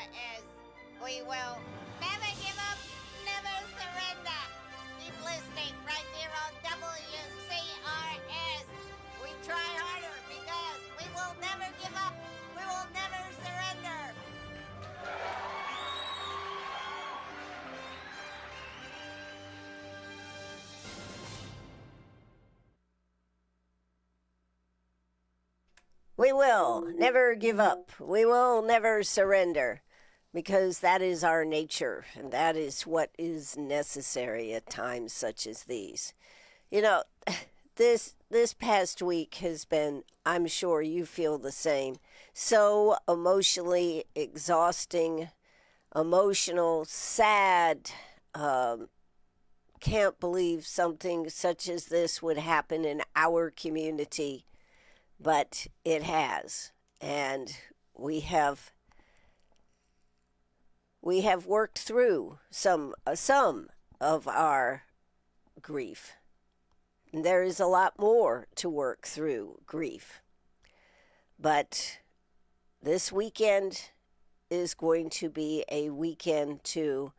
As we will never give up, never surrender. Keep listening right here on WCRS. We try harder because we will never give up. We will never surrender. We will never give up. We will never surrender because that is our nature and that is what is necessary at times such as these. You know, this past week has been, I'm sure you feel the same, so emotionally exhausting, emotional, sad. Can't believe something such as this would happen in our community, but it has, and we have worked through some of our grief. There is a lot more to work through grief, but this weekend is going to be a weekend to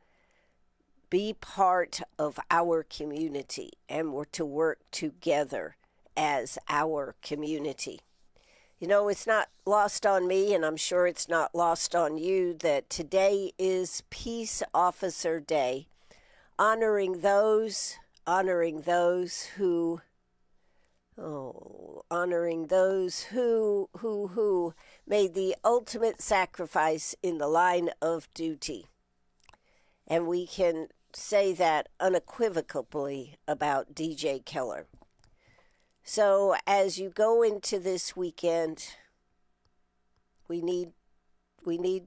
be part of our community and we're to work together as our community. You know, it's not lost on me, and I'm sure it's not lost on you, that today is Peace Officer Day, honoring those who made the ultimate sacrifice in the line of duty. And we can say that unequivocally about DJ Keller. So as you go into this weekend, we need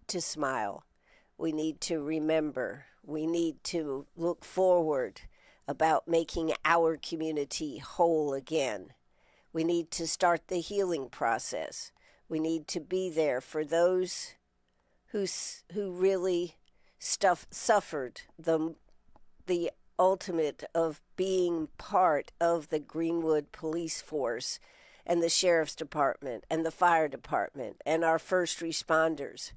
to smile. We need to remember. We need to look forward about making our community whole again. We need to start the healing process. We need to be there for those who really suffered the ultimate of being part of the Greenwood police force and the sheriff's department and the fire department and our first responders.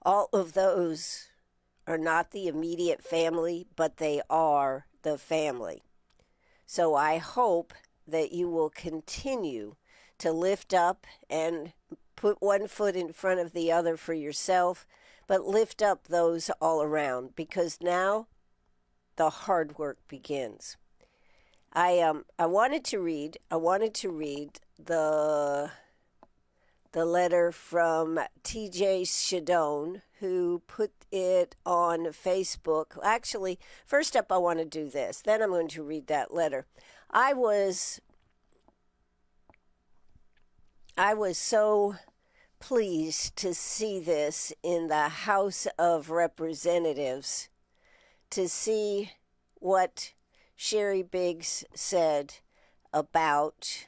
All of those are not the immediate family, but they are the family. So I hope that you will continue to lift up and put one foot in front of the other for yourself, but lift up those all around, because now the hard work begins. I wanted to read the letter from TJ Shadone, who put it on Facebook. Actually, first up I want to do this. Then I'm going to read that letter. I was so pleased to see this in the House of Representatives, to see what Sherry Biggs said about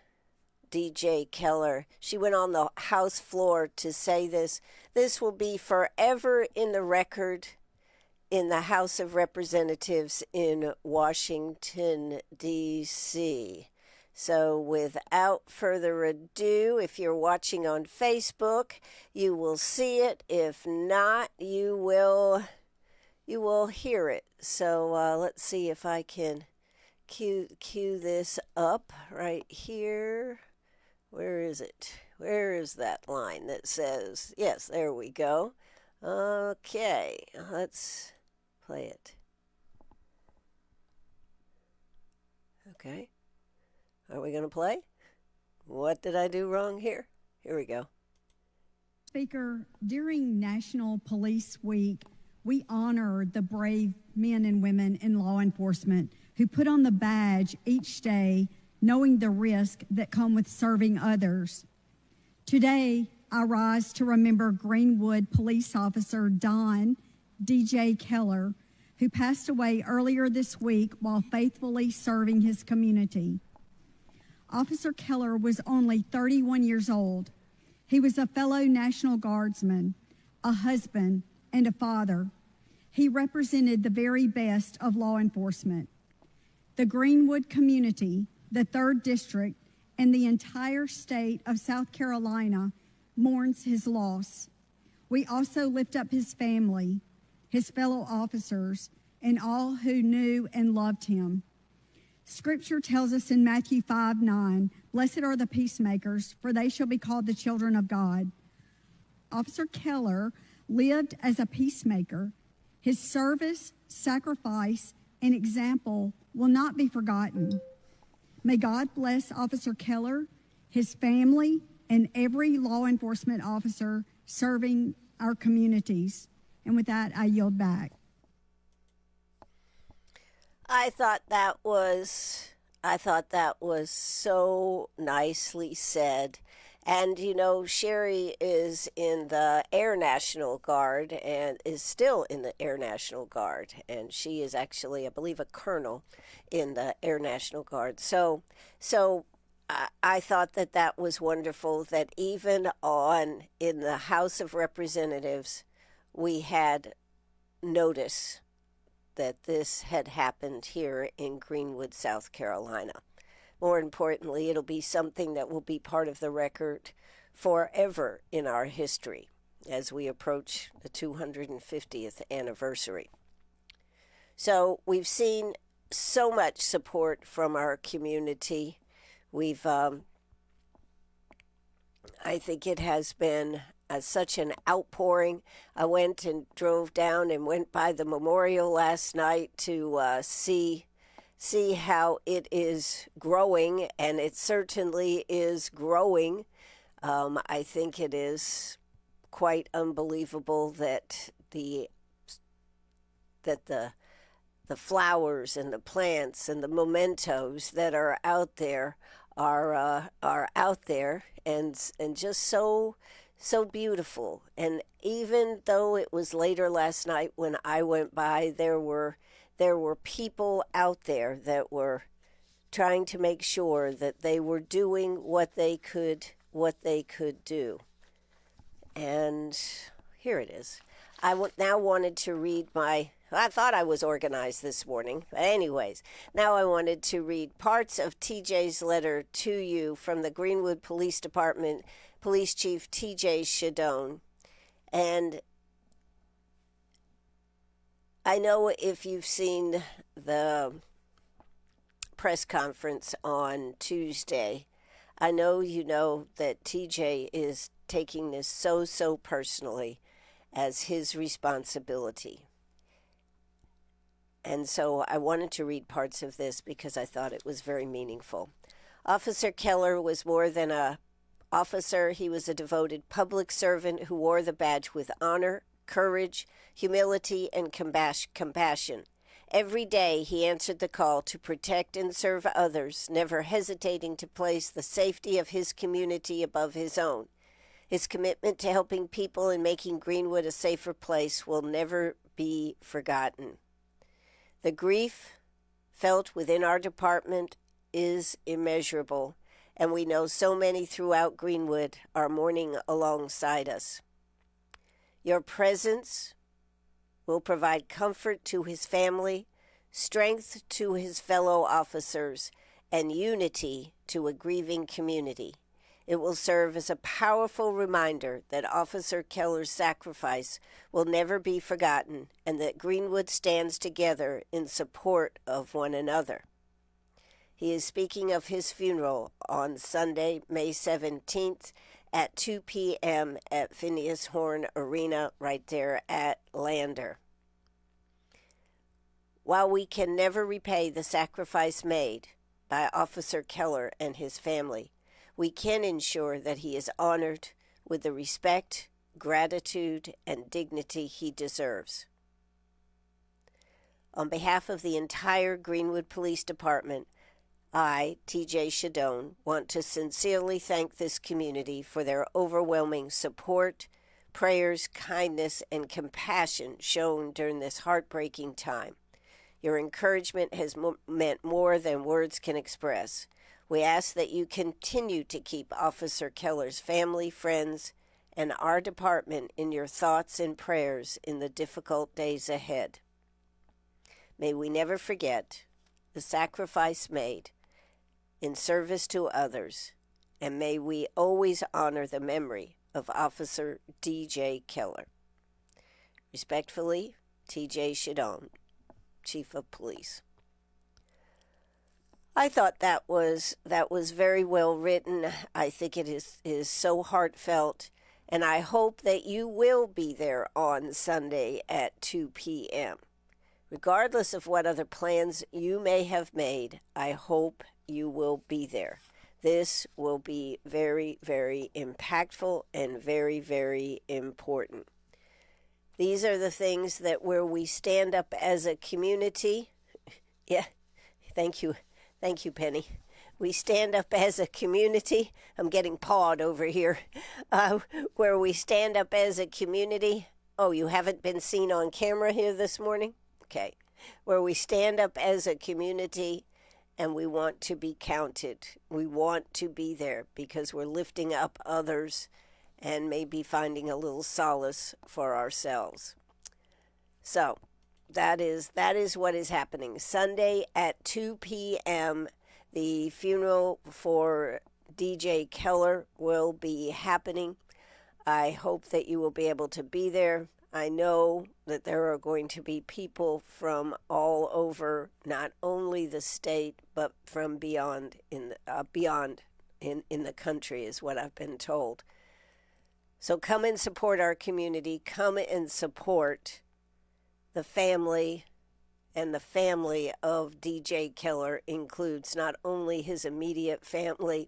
DJ Keller. She went on the House floor to say this. This will be forever in the record in the House of Representatives in Washington, D.C. So without further ado, if you're watching on Facebook, you will see it. If not, you will hear it. So let's see if I can cue this up right here. Where is it? Where is that line that says, yes, there we go. Okay, let's play it. Okay. Are we going to play? What did I do wrong here? Here we go. Speaker, during National Police Week, we honor the brave men and women in law enforcement who put on the badge each day, knowing the risk that come with serving others. Today, I rise to remember Greenwood police officer Don DJ Keller, who passed away earlier this week while faithfully serving his community. Officer Keller was only 31 years old. He was a fellow National Guardsman, a husband, and a father. He represented the very best of law enforcement. The Greenwood community, the 3rd District, and the entire state of South Carolina mourns his loss. We also lift up his family, his fellow officers, and all who knew and loved him. Scripture tells us in Matthew 5:9, "Blessed are the peacemakers, for they shall be called the children of God." Officer Keller lived as a peacemaker. His service, sacrifice, and example will not be forgotten. May God bless Officer Keller, his family, and every law enforcement officer serving our communities. And with that, I yield back. I thought that was so nicely said. And, you know, Sherry is in the Air National Guard and is still in the Air National Guard. And she is actually, I believe, a colonel in the Air National Guard. So I thought that was wonderful that even in the House of Representatives, we had notice that this had happened here in Greenwood, South Carolina. More importantly, it'll be something that will be part of the record forever in our history as we approach the 250th anniversary. So we've seen so much support from our community. I think it has been such an outpouring. I went and drove down and went by the memorial last night to see how it is growing, and it certainly is growing. I think it is quite unbelievable that the flowers and the plants and the mementos that are out there are out there and just so beautiful. And even though it was later last night when I went by, there were people out there that were trying to make sure that they were doing what they could do. And here it is. I now wanted to read I thought I was organized this morning. But anyways, now I wanted to read parts of TJ's letter to you from the Greenwood Police Department Police Chief TJ Shadone. And I know if you've seen the press conference on Tuesday, I know you know that TJ is taking this so personally as his responsibility. And so I wanted to read parts of this because I thought it was very meaningful. Officer Keller was more than an officer. He was a devoted public servant who wore the badge with honor, courage, humility, and compassion. Every day he answered the call to protect and serve others, never hesitating to place the safety of his community above his own. His commitment to helping people and making Greenwood a safer place will never be forgotten. The grief felt within our department is immeasurable, and we know so many throughout Greenwood are mourning alongside us. Your presence will provide comfort to his family, strength to his fellow officers, and unity to a grieving community. It will serve as a powerful reminder that Officer Keller's sacrifice will never be forgotten and that Greenwood stands together in support of one another. He is speaking of his funeral on Sunday, May 17th at 2 p.m. at Phineas Horn Arena right there at Lander. While we can never repay the sacrifice made by Officer Keller and his family, we can ensure that he is honored with the respect, gratitude, and dignity he deserves. On behalf of the entire Greenwood Police Department, I, TJ Shadone, want to sincerely thank this community for their overwhelming support, prayers, kindness, and compassion shown during this heartbreaking time. Your encouragement has meant more than words can express. We ask that you continue to keep Officer Keller's family, friends, and our department in your thoughts and prayers in the difficult days ahead. May we never forget the sacrifice made in service to others, and may we always honor the memory of Officer DJ Keller. Respectfully, TJ Shadone, Chief of Police. I thought that was very well written. I think it is so heartfelt, and I hope that you will be there on Sunday at 2 p.m. Regardless of what other plans you may have made, I hope you will be there. This will be very, very impactful and very, very important. These are the things that where we stand up as a community. Yeah, thank you. Thank you, Penny. We stand up as a community. I'm getting pawed over here. Where we stand up as a community. Oh, you haven't been seen on camera here this morning? Okay. Where we stand up as a community and we want to be counted. We want to be there because we're lifting up others and maybe finding a little solace for ourselves. So, that is what is happening. Sunday at 2 p.m., the funeral for DJ Keller will be happening. I hope that you will be able to be there. I know that there are going to be people from all over, not only the state, but from beyond in the country, is what I've been told. So come and support our community. Come and support the family, and the family of DJ Keller includes not only his immediate family,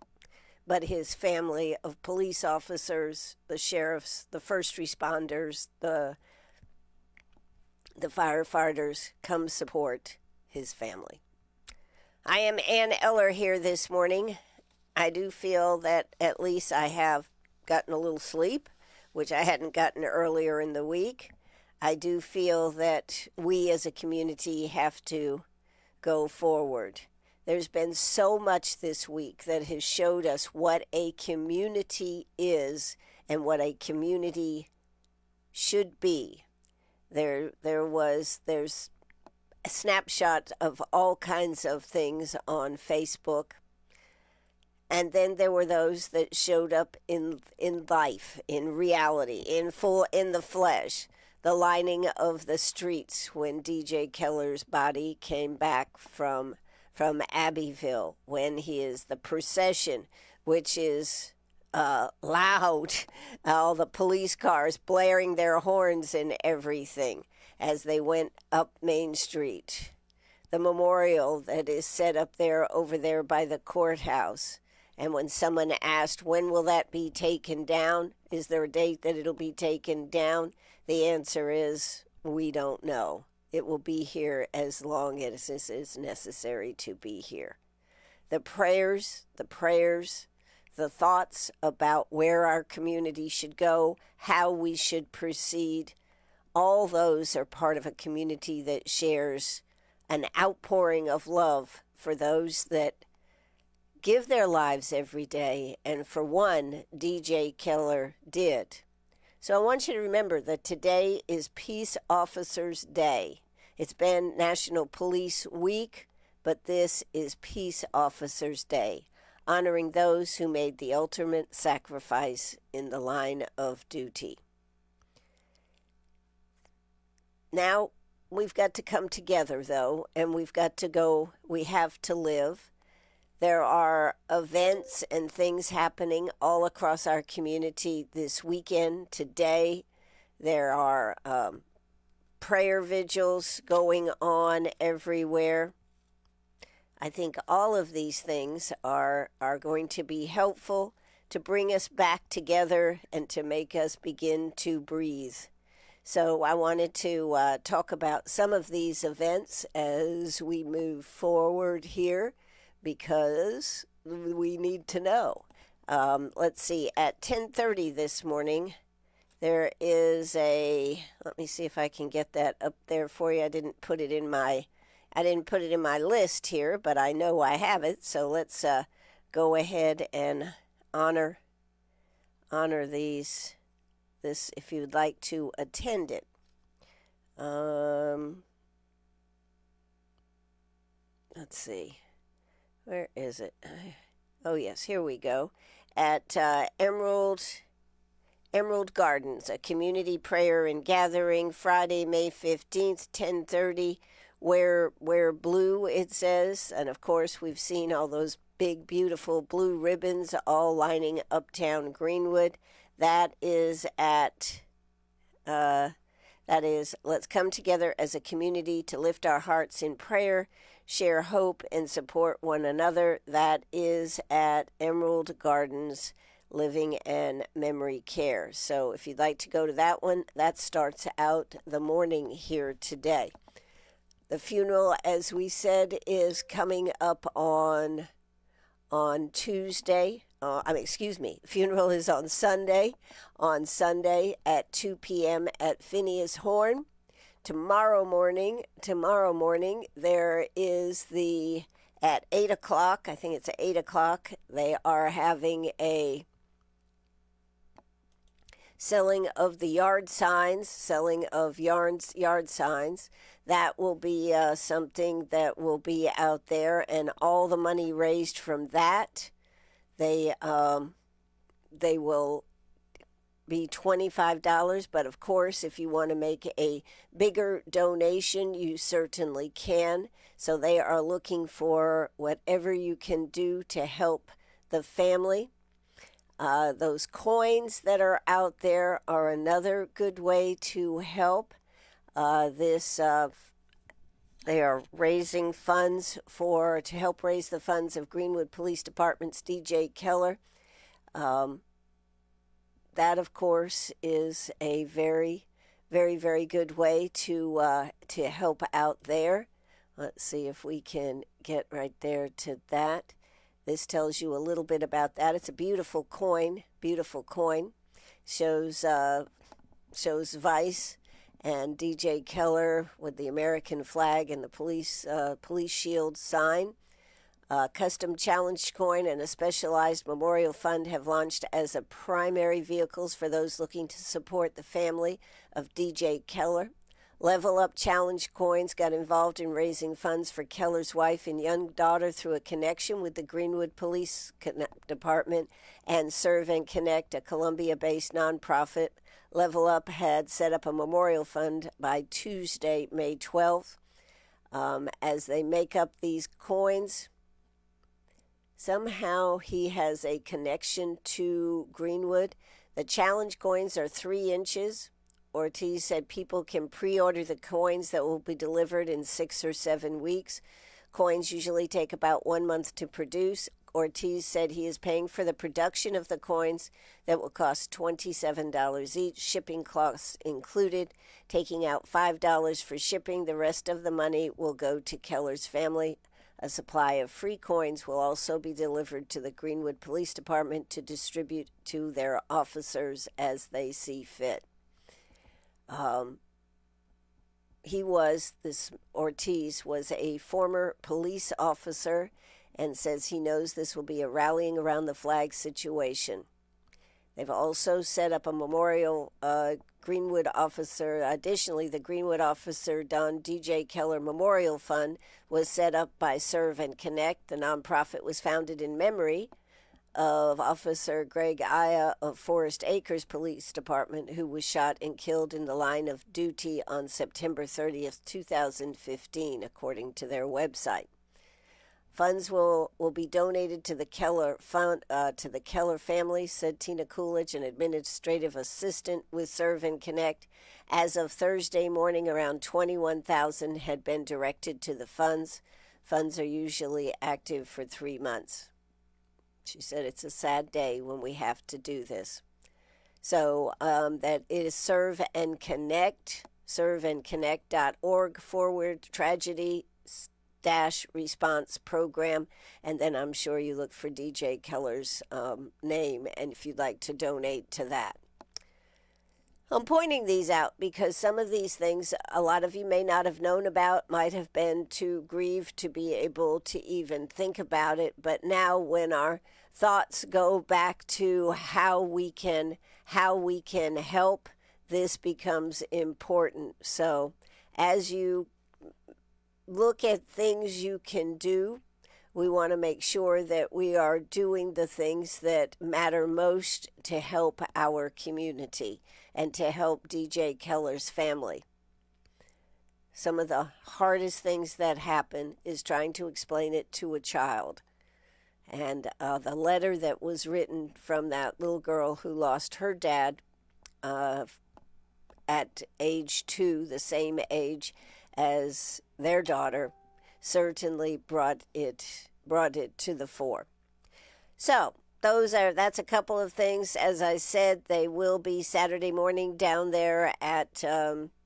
but his family of police officers, the sheriffs, the first responders, the firefighters. Come support his family. I am Ann Eller here this morning. I do feel that at least I have gotten a little sleep, which I hadn't gotten earlier in the week. I do feel that we as a community have to go forward. There's been so much this week that has showed us what a community is and what a community should be. There's a snapshot of all kinds of things on Facebook. And then there were those that showed up in life, in reality, in the flesh. The lining of the streets when DJ Keller's body came back from Abbeville, when the procession, which is loud, all the police cars blaring their horns and everything as they went up Main Street. The memorial that is set up there over there by the courthouse. And when someone asked, when will that be taken down? Is there a date that it'll be taken down? The answer is, we don't know. It will be here as long as it is necessary to be here. The prayers, the thoughts about where our community should go, how we should proceed, all those are part of a community that shares an outpouring of love for those that give their lives every day, and for one, DJ Keller did. So I want you to remember that today is Peace Officers Day. It's been National Police Week, but this is Peace Officers Day, honoring those who made the ultimate sacrifice in the line of duty. Now, we've got to come together, though, and we have to live. There are events and things happening all across our community this weekend. Today, there are prayer vigils going on everywhere. I think all of these things are going to be helpful to bring us back together and to make us begin to breathe. So I wanted to talk about some of these events as we move forward here, because we need to know. Let's see, at 10:30 this morning, there is let me see if I can get that up there for you. I didn't put it in my list here, but I know I have it. So let's go ahead and honor this if you'd like to attend it. Let's see. Where is it? Oh, yes, here we go. At Emerald Emerald Gardens, a community prayer and gathering, Friday, May 15th, 10:30. Wear blue, it says. And, of course, we've seen all those big, beautiful blue ribbons all lining uptown Greenwood. That is let's come together as a community to lift our hearts in prayer, share hope, and support one another. That is at Emerald Gardens Living and Memory Care. So if you'd like to go to that one, that starts out the morning here today. The funeral, as we said, is coming up on Tuesday. Funeral is on Sunday. On Sunday at 2 p.m. at Phineas Horn. Tomorrow morning, there is at 8 o'clock, I think it's at 8 o'clock, they are having a selling of the yard signs, yard signs. That will be something that will be out there, and all the money raised from that, they will be $25, but of course, if you want to make a bigger donation, you certainly can. So they are looking for whatever you can do to help the family. Those coins that are out there are another good way to help. They are raising funds to help raise the funds of Greenwood Police Department's DJ Keller. That, of course, is a very, very, very good way to help out there. Let's see if we can get right there to that. This tells you a little bit about that. It's a beautiful coin. Shows Vice and DJ Keller with the American flag and the police shield sign. Custom challenge coin and a specialized memorial fund have launched as a primary vehicles for those looking to support the family of DJ Keller. Level Up Challenge coins got involved in raising funds for Keller's wife and young daughter through a connection with the Greenwood Police Department and Serve and Connect, a Columbia-based nonprofit. Level Up had set up a memorial fund by Tuesday, May 12th. As they make up these coins, somehow he has a connection to Greenwood. The challenge coins are 3 inches. Ortiz said people can pre-order the coins that will be delivered in 6 or 7 weeks. Coins usually take about 1 month to produce. Ortiz said he is paying for the production of the coins that will cost $27 each, shipping costs included, taking out $5 for shipping. The rest of the money will go to Keller's family. A supply of free coins will also be delivered to the Greenwood Police Department to distribute to their officers as they see fit. Ortiz was a former police officer and says he knows this will be a rallying around the flag situation. They've also set up a memorial Greenwood officer. Additionally, the Greenwood Officer Don DJ Keller Memorial Fund was set up by Serve and Connect. The nonprofit was founded in memory of Officer Greg Aya of Forest Acres Police Department, who was shot and killed in the line of duty on September 30th, 2015, according to their website. Funds will be donated to the Keller family, said Tina Coolidge, an administrative assistant with Serve and Connect. As of Thursday morning, around $21,000 had been directed to the funds. Funds are usually active for 3 months. She said it's a sad day when we have to do this. So that is Serve and Connect, serveandconnect.org/tragedy-response program. And then I'm sure you look for DJ Keller's name, and if you'd like to donate to that. I'm pointing these out because some of these things a lot of you may not have known about, might have been too grieved to be able to even think about it. But now when our thoughts go back to how we can help, this becomes important. So as you look at things you can do, We want to make sure that we are doing the things that matter most to help our community and to help DJ Keller's family. Some of the hardest things that happen is trying to explain it to a child. And the letter that was written from that little girl who lost her dad at age 2, the same age as their daughter, certainly brought it to the fore. So that's a couple of things. As I said, they will be Saturday morning down there at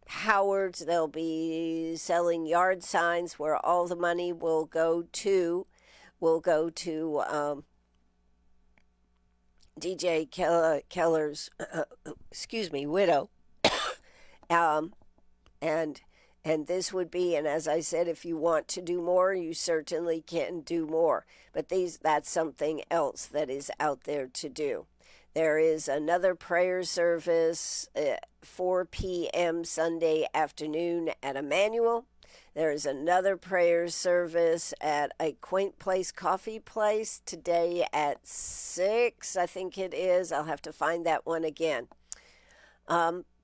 Howard's. They'll be selling yard signs where all the money will go to DJ Keller's widow. And this would be, and as I said, if you want to do more, you certainly can do more. But that's something else that is out there to do. There is another prayer service at 4 p.m. Sunday afternoon at Emmanuel. There is another prayer service at a Quaint Place coffee place today at 6, I think it is. I'll have to find that one again.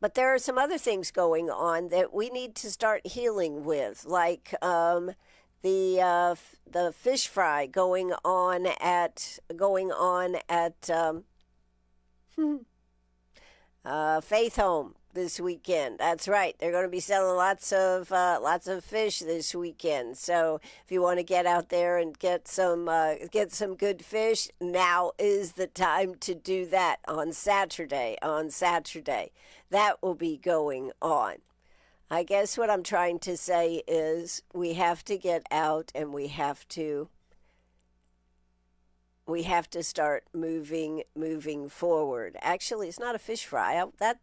But there are some other things going on that we need to start healing with, like the fish fry going on at Faith Home this weekend. That's right. They're going to be selling lots of fish this weekend. So if you want to get out there and get some good fish, now is the time to do that on Saturday. That will be going on. I guess what I'm trying to say is we have to get out and we have to start moving forward. Actually, it's not a fish fry. That's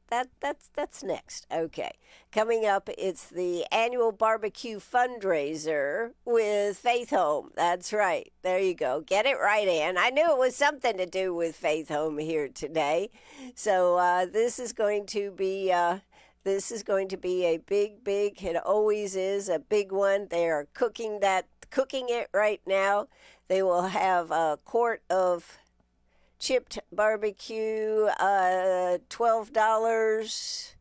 next. Okay. Coming up, it's the annual barbecue fundraiser with Faith Home. That's right. There you go. Get it right, Ann. I knew it was something to do with Faith Home here today. So this is going to be a big, it always is a big one. They are cooking it right now. They will have a quart of chipped barbecue, $12,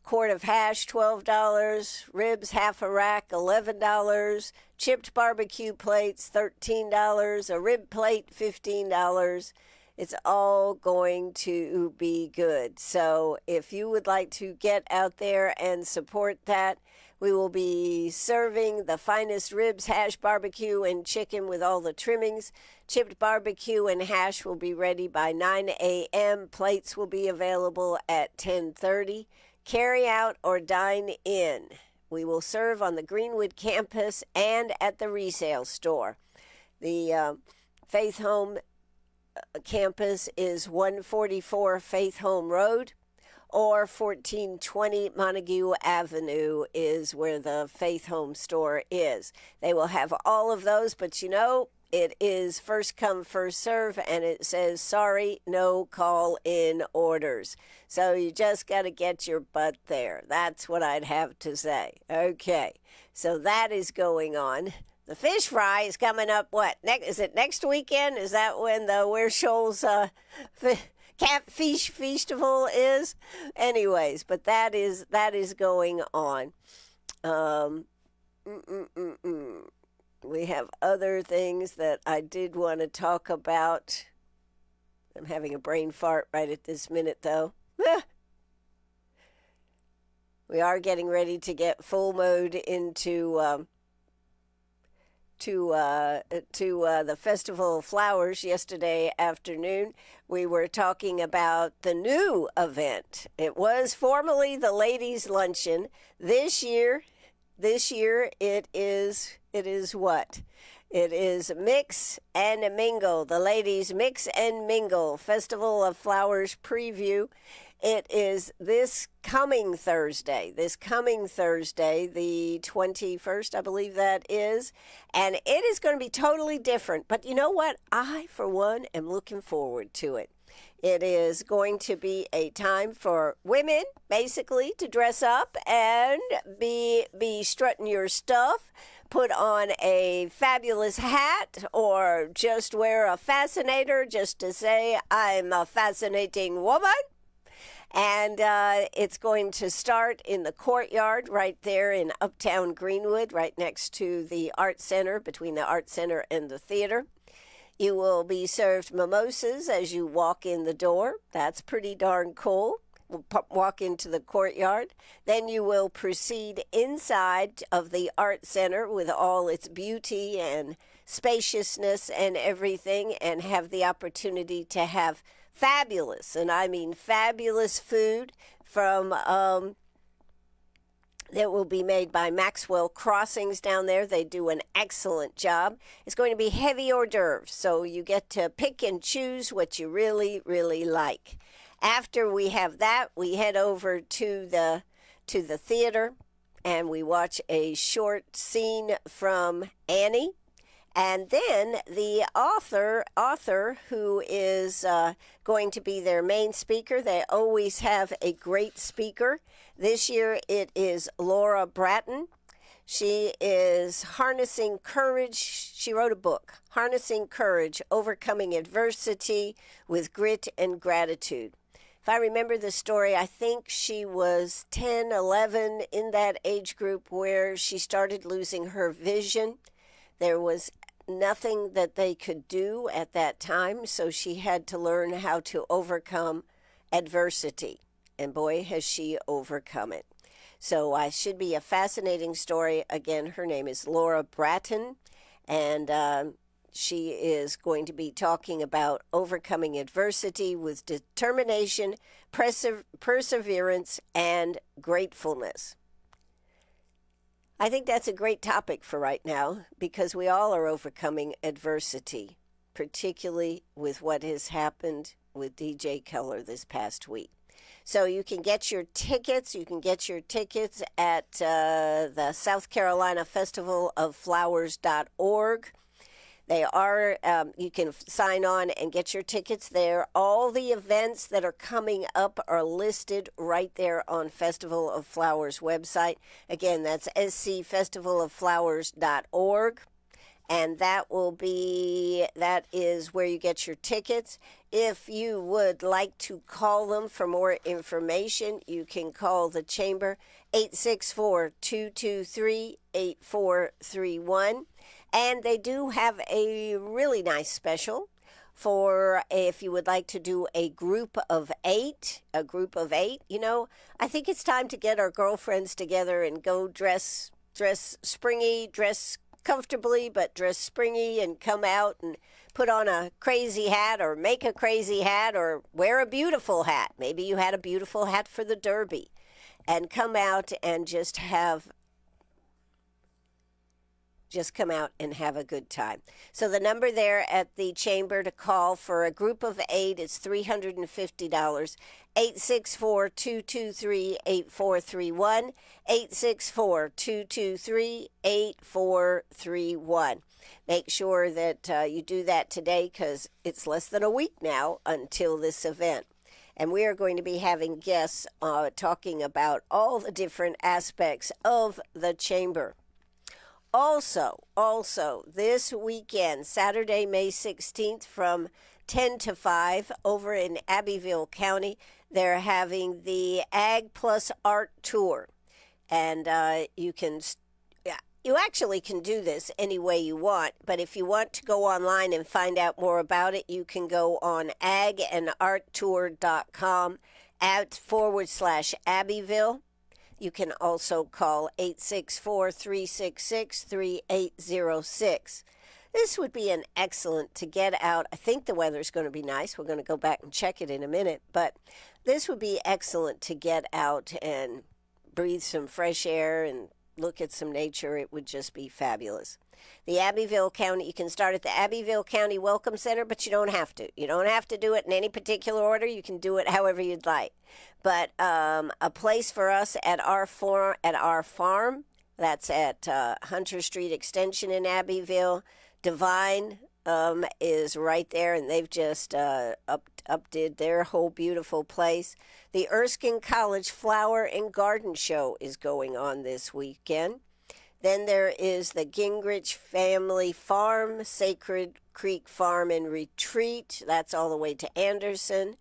quart of hash, $12, ribs, half a rack, $11, chipped barbecue plates, $13, a rib plate, $15. It's all going to be good. So if you would like to get out there and support that, we will be serving the finest ribs, hash, barbecue, and chicken with all the trimmings. Chipped barbecue and hash will be ready by 9 a.m. Plates will be available at 10:30. Carry out or dine in. We will serve on the Greenwood campus and at the resale store. The Faith Home campus is 144 Faith Home Road, or 1420 Montague Avenue is where the Faith Home store is. They will have all of those, but it is first come, first serve, and it says, sorry, no call-in orders. So you just got to get your butt there. That's what I'd have to say. Okay, so that is going on. The fish fry is coming up, is it next weekend? Is that when the Ware Shoals Catfish Festival is? Anyways, but that is going on. We have other things that I did want to talk about. I'm having a brain fart right at this minute, though. We are getting ready to get full mode into the Festival of Flowers yesterday afternoon. We were talking about the new event. It was formerly the Ladies' Luncheon. This year it is what? It is Mix and Mingle, the Ladies Mix and Mingle Festival of Flowers preview. It is this coming Thursday, the 21st, I believe that is. And it is going to be totally different. But you know what? I, for one, am looking forward to it. It is going to be a time for women, basically, to dress up and be strutting your stuff. put on a fabulous hat or just wear a fascinator just to say, I'm a fascinating woman. And it's going to start in the courtyard right there in Uptown Greenwood, right next to the Art Center, between the Art Center and the theater. You will be served mimosas as you walk in the door. That's pretty darn cool. We'll walk into the courtyard. Then you will proceed inside of the Art Center with all its beauty and spaciousness and everything, and have the opportunity to have fabulous, and I mean fabulous, food from that will be made by Maxwell Crossings down there. They do an excellent job. It's going to be heavy hors d'oeuvres, so you get to pick and choose what you really, really like. After we have that, we head over to the theater, and we watch a short scene from Annie. And then the author who is going to be their main speaker. They always have a great speaker. This year it is Laura Bratton. She is Harnessing Courage. She wrote a book, Harnessing Courage, Overcoming Adversity with Grit and Gratitude. If I remember the story, I think she was 10, 11, in that age group where she started losing her vision. There was nothing that they could do at that time, so she had to learn how to overcome adversity. And boy, has she overcome it. So I should be a fascinating story. Again, her name is Laura Bratton, and she is going to be talking about overcoming adversity with determination, perseverance, and gratefulness. I think that's a great topic for right now, because we all are overcoming adversity, particularly with what has happened with DJ Keller this past week. So you can get your tickets. You can get your tickets at the South Carolina Festival of Flowers.org. They are, you can sign on and get your tickets there. All the events that are coming up are listed right there on Festival of Flowers website. Again, that's scfestivalofflowers.org. And that is where you get your tickets. If you would like to call them for more information, you can call the Chamber 864-223-8431. And they do have a really nice special for if you would like to do a group of eight. You know, I think it's time to get our girlfriends together and go dress springy, dress comfortably, but dress springy, and come out and put on a crazy hat, or make a crazy hat, or wear a beautiful hat. Maybe you had a beautiful hat for the Derby, and come out and just come out and have a good time. So the number there at the Chamber to call for a group of 8 is $350. 864-223-8431. 864-223-8431. Make sure that you do that today, because it's less than a week now until this event. And we are going to be having guests talking about all the different aspects of the Chamber. Also, this weekend, Saturday, May 16th, from 10 to 5, over in Abbeville County, they're having the Ag Plus Art Tour. And you actually can do this any way you want, but if you want to go online and find out more about it, you can go on agandarttour.com /Abbeville. You can also call 864-366-3806. This would be an excellent to get out. I think the weather's going to be nice. We're going to go back and check it in a minute. But this would be excellent to get out and breathe some fresh air and look at some nature. It would just be fabulous. The Abbeville County, you can start at the Abbeville County Welcome Center, but you don't have to. You don't have to do it in any particular order. You can do it however you'd like. But a place for us at our farm, that's at Hunter Street Extension in Abbeville. Divine is right there, and they've just updid their whole beautiful place. The Erskine College Flower and Garden Show is going on this weekend. Then there is the Gingrich Family Farm, Sacred Creek Farm and Retreat. That's all the way to Anderson.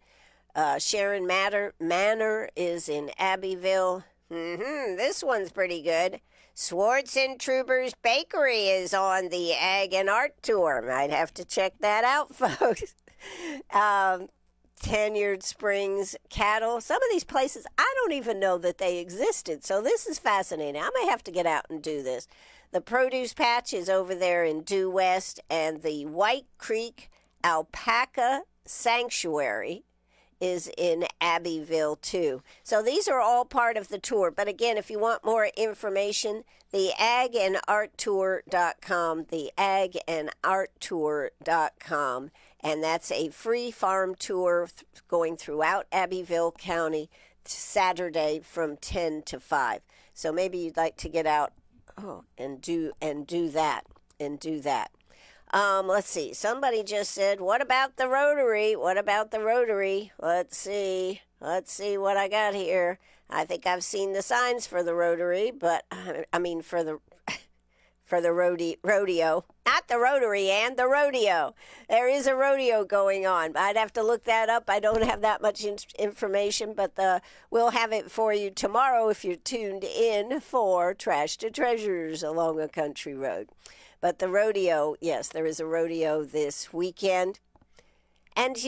Sharon Manor is in Abbeville. This one's pretty good. Swartz and Truber's Bakery is on the Ag and Art Tour. Might have to check that out, folks. Tenured Springs Cattle. Some of these places, I don't even know that they existed. So this is fascinating. I may have to get out and do this. The Produce Patch is over there in Due West, and the White Creek Alpaca Sanctuary is in Abbeville, too. So these are all part of the tour. But again, if you want more information, the agandarttour.com, the agandarttour.com, and that's a free farm tour going throughout Abbeville County Saturday from 10 to 5. So maybe you'd like to get out and do that. Let's see. Somebody just said, what about the Rotary? Let's see what I got here. I think I've seen the signs for the Rotary, but I mean for the rodeo. Not the Rotary, and the rodeo. There is a rodeo going on. I'd have to look that up. I don't have that much information, but we'll have it for you tomorrow if you're tuned in for Trash to Treasures along a country road. But the rodeo, yes, there is a rodeo this weekend. And,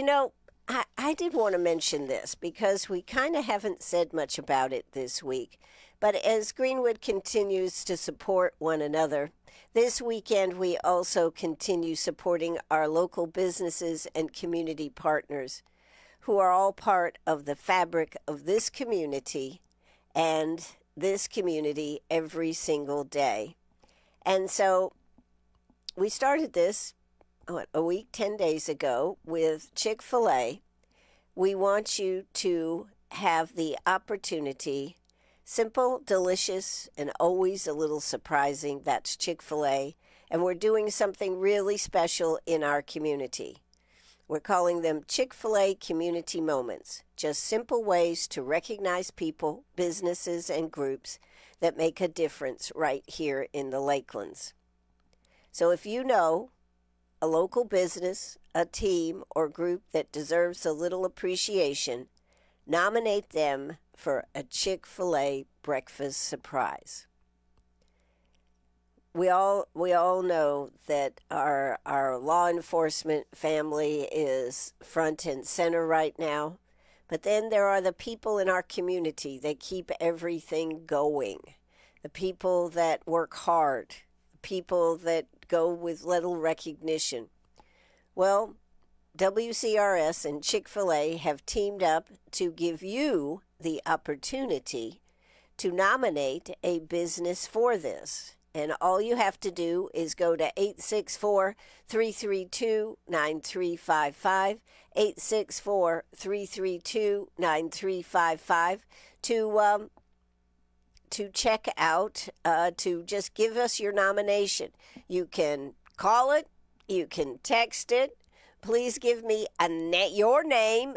I did want to mention this because we kind of haven't said much about it this week. But as Greenwood continues to support one another, this weekend we also continue supporting our local businesses and community partners who are all part of the fabric of this community and this community every single day. And so we started this, a week, 10 days ago with Chick-fil-A. We want you to have the opportunity, simple, delicious, and always a little surprising. That's Chick-fil-A. And we're doing something really special in our community. We're calling them Chick-fil-A Community Moments. Just simple ways to recognize people, businesses, and groups that make a difference right here in the Lakelands. So if you know a local business, a team, or group that deserves a little appreciation, nominate them for a Chick-fil-A breakfast surprise. We all know that our law enforcement family is front and center right now, but then there are the people in our community that keep everything going, the people that work hard, the people that go with little recognition. Well, WCRS and Chick-fil-A have teamed up to give you the opportunity to nominate a business for this. And all you have to do is go to 864-332-9355, 864-332-9355 to check out, to just give us your nomination. You can call it, you can text it. Please give me your name,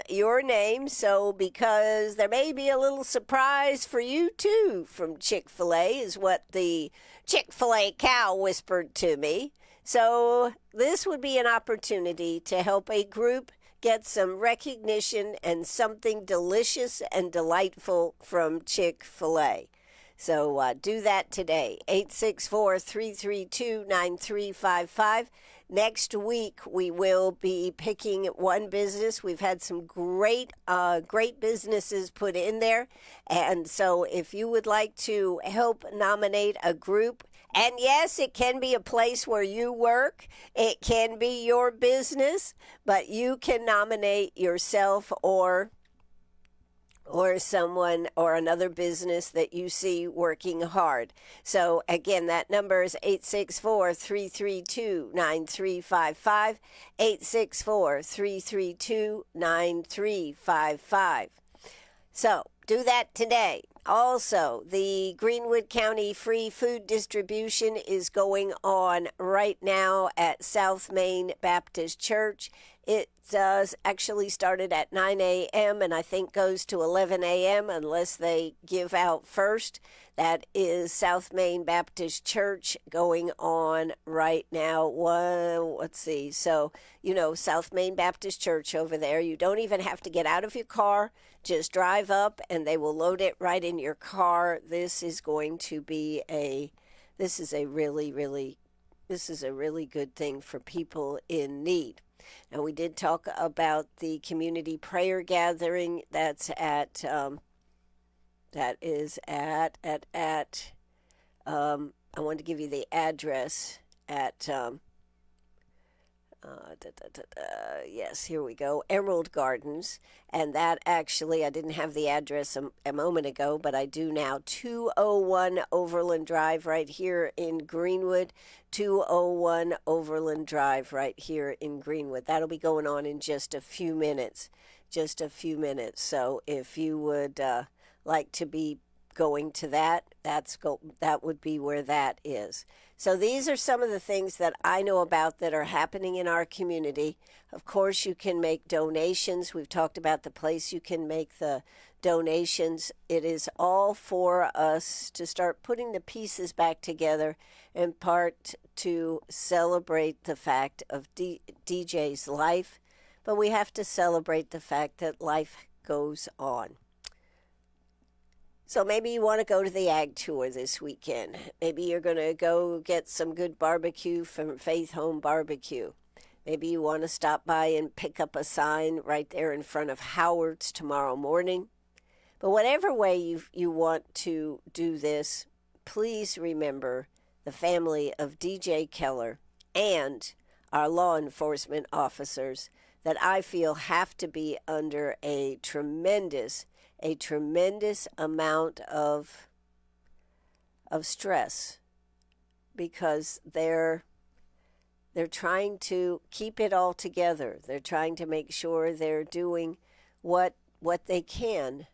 so because there may be a little surprise for you too from Chick-fil-A, is what the Chick-fil-A cow whispered to me. So this would be an opportunity to help a group get some recognition and something delicious and delightful from Chick-fil-A. So do that today, 864-332-9355. Next week, we will be picking one business. We've had some great businesses put in there. And so if you would like to help nominate a group, and yes, it can be a place where you work. It can be your business, but you can nominate yourself or someone or another business that you see working hard. So again, that number is 864-332-9355, 864-332-9355. So do that today. Also, the Greenwood County free food distribution is going on right now at South Main Baptist Church It does actually started at 9 a.m. and I think goes to 11 a.m. unless they give out first. That is South Main Baptist Church going on right now. Let's see. So, South Main Baptist Church over there. You don't even have to get out of your car. Just drive up and they will load it right in your car. This is going to be this is a really good thing for people in need. Now, we did talk about the community prayer gathering that's at, I want to give you the address at, yes, here we go, Emerald Gardens. And that actually, I didn't have the address a moment ago, but I do now. 201 Overland Drive right here in Greenwood. 201 Overland Drive right here in Greenwood. That'll be going on in just a few minutes. So if you would like to be going to that, that would be where that is. So these are some of the things that I know about that are happening in our community. Of course, you can make donations. We've talked about the place you can make the donations. It is all for us to start putting the pieces back together, in part to celebrate the fact of DJ's life, but we have to celebrate the fact that life goes on. So maybe you want to go to the Ag Tour this weekend. Maybe you're going to go get some good barbecue from Faith Home Barbecue. Maybe you want to stop by and pick up a sign right there in front of Howard's tomorrow morning. But whatever way you want to do this, please remember the family of DJ Keller and our law enforcement officers that I feel have to be under a tremendous amount of stress, because they're trying to keep it all together. They're trying to make sure they're doing what they can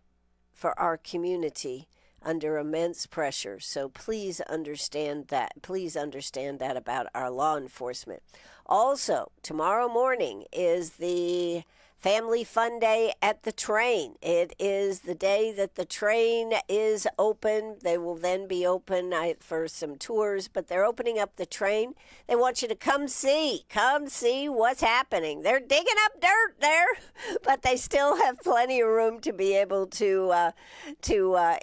for our community under immense pressure. So please understand that. Please understand that about our law enforcement. Also, tomorrow morning is the Family Fun Day at the train. It is the day that the train is open. They will then be open for some tours, but they're opening up the train. They want you to come see what's happening. They're digging up dirt there, but they still have plenty of room to be able to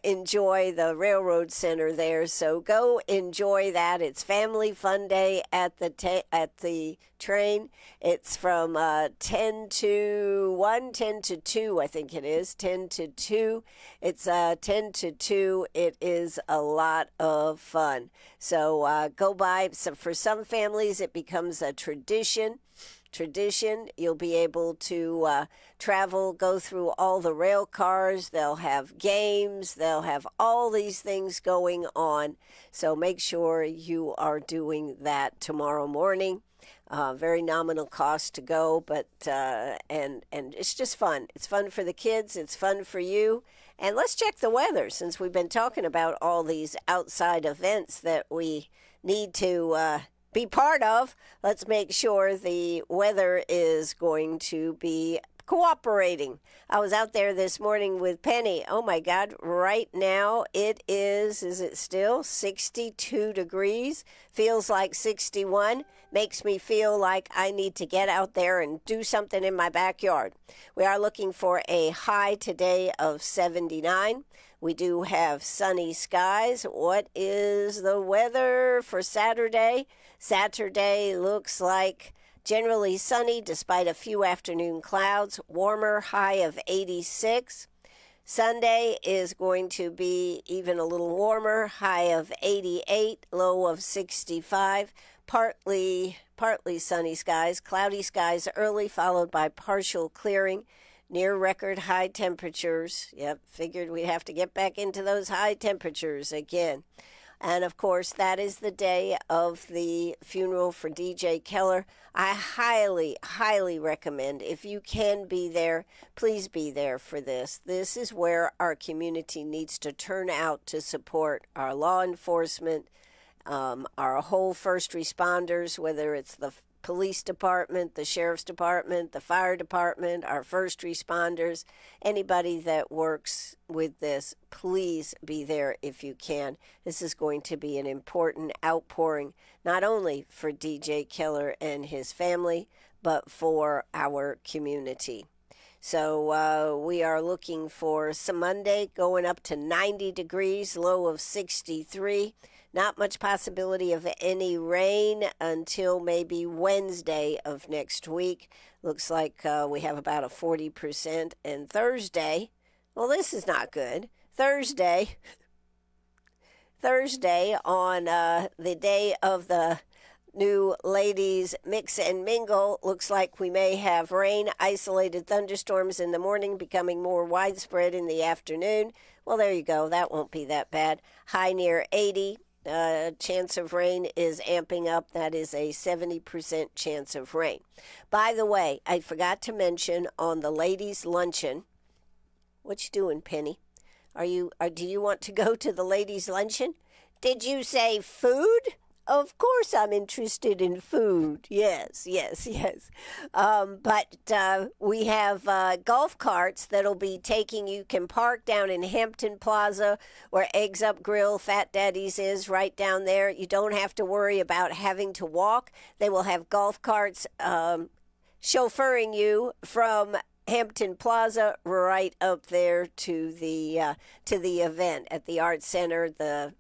enjoy the railroad center there. So go enjoy that. It's Family Fun Day at the train. It's from 10 to 2, I think it is. 10 to 2. It's 10 to 2. It is a lot of fun. So go by. So for some families, it becomes a tradition. You'll be able to travel, go through all the rail cars. They'll have games. They'll have all these things going on. So make sure you are doing that tomorrow morning. Very nominal cost to go, but and it's just fun. It's fun for the kids. It's fun for you. And let's check the weather, since we've been talking about all these outside events that we need to be part of. Let's make sure the weather is going to be cooperating. I was out there this morning with Penny. Oh my God, right now it is it still 62 degrees? Feels like 61. Makes me feel like I need to get out there and do something in my backyard. We are looking for a high today of 79. We do have sunny skies. What is the weather for Saturday? Saturday looks like generally sunny despite a few afternoon clouds. Warmer, high of 86. Sunday is going to be even a little warmer, high of 88, low of 65. Partly sunny skies, cloudy skies early, followed by partial clearing. Near record high temperatures. Yep, figured we'd have to get back into those high temperatures again. And of course, that is the day of the funeral for DJ Keller. I highly, highly recommend, if you can be there, please be there for this. This is where our community needs to turn out to support our law enforcement, our whole first responders, whether it's the police department, the sheriff's department, the fire department, our first responders, anybody that works with this, please be there if you can. This is going to be an important outpouring, not only for DJ Keller and his family, but for our community. So we are looking for some Monday going up to 90 degrees, low of 63. Not much possibility of any rain until maybe Wednesday of next week. Looks like we have about a 40%. And Thursday, well, this is not good. Thursday on the day of the new ladies mix and mingle, looks like we may have rain, isolated thunderstorms in the morning, becoming more widespread in the afternoon. Well, there you go. That won't be that bad. High near 80. Chance of rain is amping up. That is a 70% chance of rain. By the way, I forgot to mention on the ladies' luncheon. What you doing, Penny? Do you want to go to the ladies' luncheon? Did you say food? Of course I'm interested in food. Yes. But we have golf carts that'll be taking you. Can park down in Hampton Plaza where Eggs Up Grill, Fat Daddy's is right down there. You don't have to worry about having to walk. They will have golf carts chauffeuring you from Hampton Plaza right up there to the event at the Art Center, the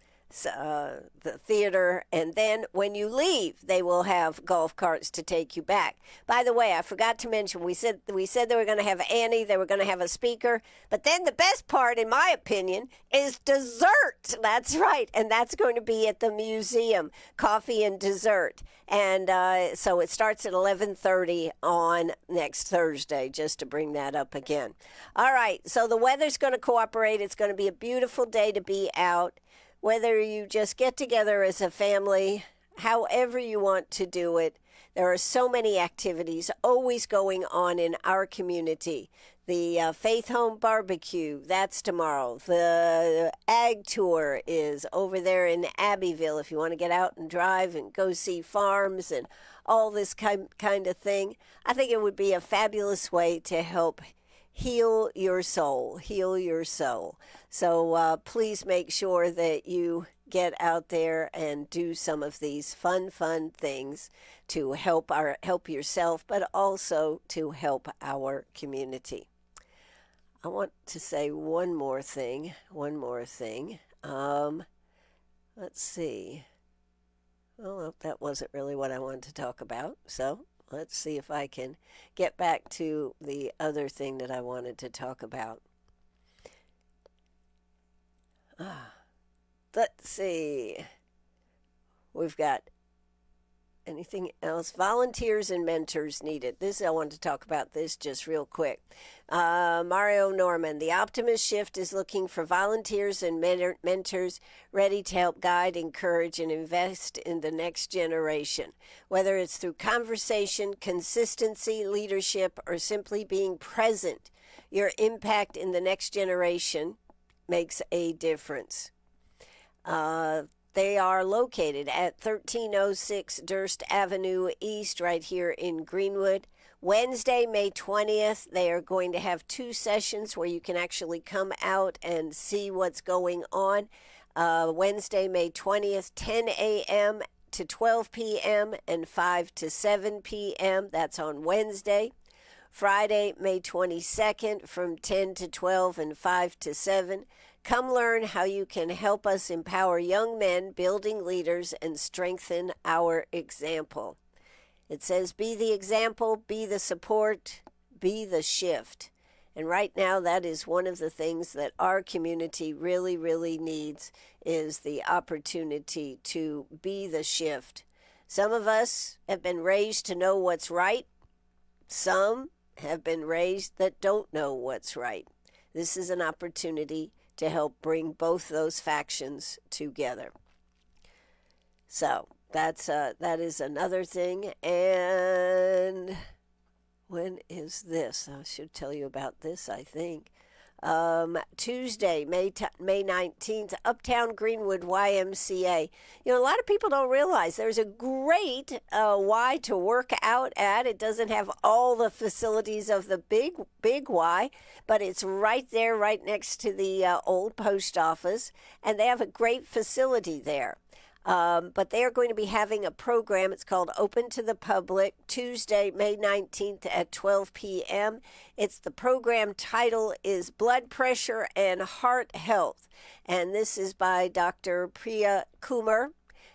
theater, and then when you leave, they will have golf carts to take you back. By the way, I forgot to mention, we said they were going to have Annie, they were going to have a speaker, but then the best part, in my opinion, is dessert. That's right, and that's going to be at the museum, coffee and dessert. And so it starts at 11:30 on next Thursday, just to bring that up again. All right, so the weather's going to cooperate. It's going to be a beautiful day to be out. Whether you just get together as a family, however you want to do it, there are so many activities always going on in our community. The Faith Home Barbecue, that's tomorrow. The Ag Tour is over there in Abbeville if you want to get out and drive and go see farms and all this kind of thing. I think it would be a fabulous way to help heal your soul. So please make sure that you get out there and do some of these fun things to help yourself, but also to help our community. I want to say one more thing. Let's see. Well, that wasn't really what I wanted to talk about, so let's see if I can get back to the other thing that I wanted to talk about. Let's see. We've got anything else? Volunteers and mentors needed. I wanted to talk about this just real quick. Mario Norman, the Optimist Shift is looking for volunteers and mentors ready to help guide, encourage, and invest in the next generation. Whether it's through conversation, consistency, leadership, or simply being present, your impact in the next generation makes a difference. They are located at 1306 Durst Avenue East, right here in Greenwood. Wednesday, May 20th, they are going to have 2 sessions where you can actually come out and see what's going on. Wednesday, May 20th, 10 a.m. to 12 p.m. and 5 to 7 p.m. That's on Wednesday. Friday, May 22nd, from 10 to 12 and 5 to 7. Come learn how you can help us empower young men, building leaders, and strengthen our example. It says, be the example, be the support, be the shift. And right now, that is one of the things that our community really, really needs, is the opportunity to be the shift. Some of us have been raised to know what's right. Some have been raised that don't know what's right. This is an opportunity to help bring both those factions together. So that is another thing. And when is this? I should tell you about this, I think. Tuesday, May 19th, Uptown Greenwood YMCA. You know, a lot of people don't realize there's a great Y to work out at. It doesn't have all the facilities of the big Y, but it's right there, right next to the old post office, and they have a great facility there. But they are going to be having a program. It's called Open to the Public, Tuesday, May 19th at 12 p.m. The program title is Blood Pressure and Heart Health. And this is by Dr. Priya Kumar.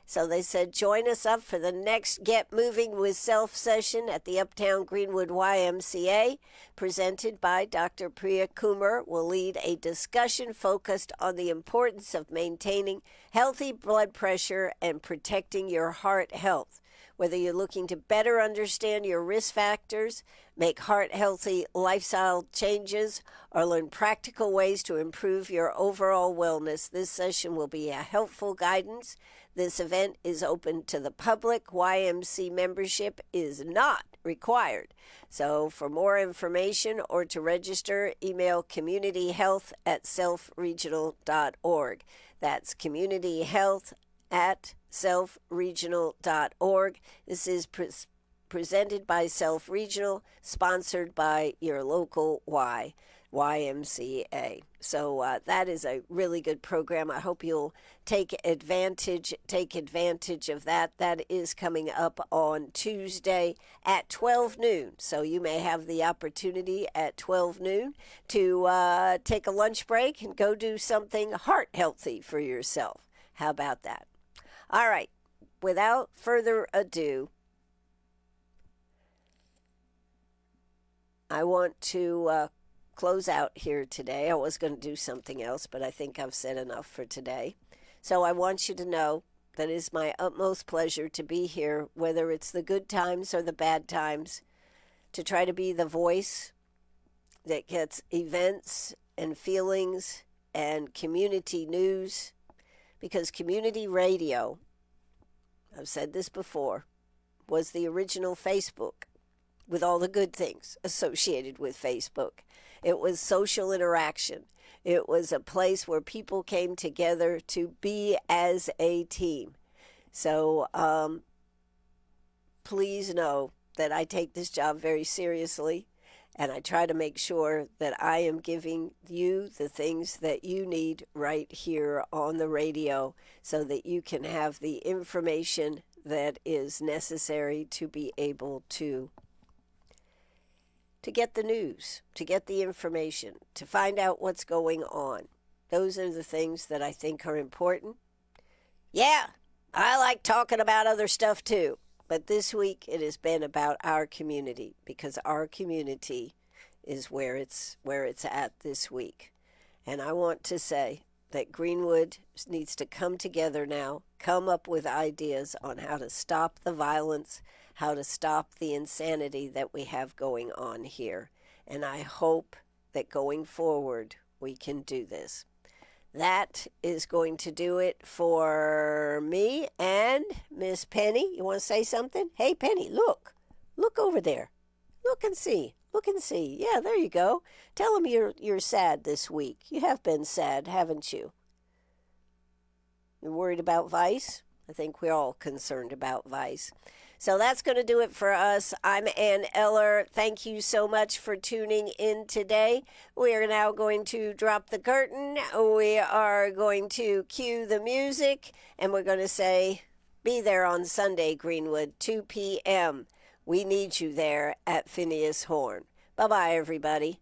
So they said, join us up for the next Get Moving with Self session at the Uptown Greenwood YMCA. Presented by Dr. Priya Kumar, will lead a discussion focused on the importance of maintaining healthy blood pressure and protecting your heart health. Whether you're looking to better understand your risk factors, make heart-healthy lifestyle changes, or learn practical ways to improve your overall wellness, this session will be a helpful guidance. This event is open to the public. YMC membership is not required. So for more information or to register, email communityhealth@selfregional.org. That's communityhealth@selfregional.org. This is presented by Self Regional, sponsored by your local YMCA. So that is a really good program. I hope you'll take advantage of that. That is coming up on Tuesday at 12 noon. So you may have the opportunity at 12 noon to take a lunch break and go do something heart healthy for yourself. How about that? All right. Without further ado, I want to close out here today. I was going to do something else, but I think I've said enough for today. So I want you to know that it is my utmost pleasure to be here, whether it's the good times or the bad times, to try to be the voice that gets events and feelings and community news, because community radio, I've said this before, was the original Facebook, with all the good things associated with Facebook. It was social interaction. It was a place where people came together to be as a team. So please know that I take this job very seriously, and I try to make sure that I am giving you the things that you need right here on the radio so that you can have the information that is necessary to be able to get the news, to get the information, to find out what's going on. Those are the things that I think are important. Yeah, I like talking about other stuff too, but this week it has been about our community, because our community is where it's at this week. And I want to say that Greenwood needs to come together now, come up with ideas on how to stop the violence, how to stop the insanity that we have going on here. And I hope that going forward we can do this. That is going to do it for me and Miss Penny. You want to say something? Hey, Penny, look over there. Look and see. Yeah, there you go. Tell them you're sad this week. You have been sad, haven't you? You're worried about Vice? I think we're all concerned about Vice. So that's going to do it for us. I'm Ann Eller. Thank you so much for tuning in today. We are now going to drop the curtain. We are going to cue the music, and we're going to say, be there on Sunday, Greenwood, 2 p.m. We need you there at Phineas Horn. Bye-bye, everybody.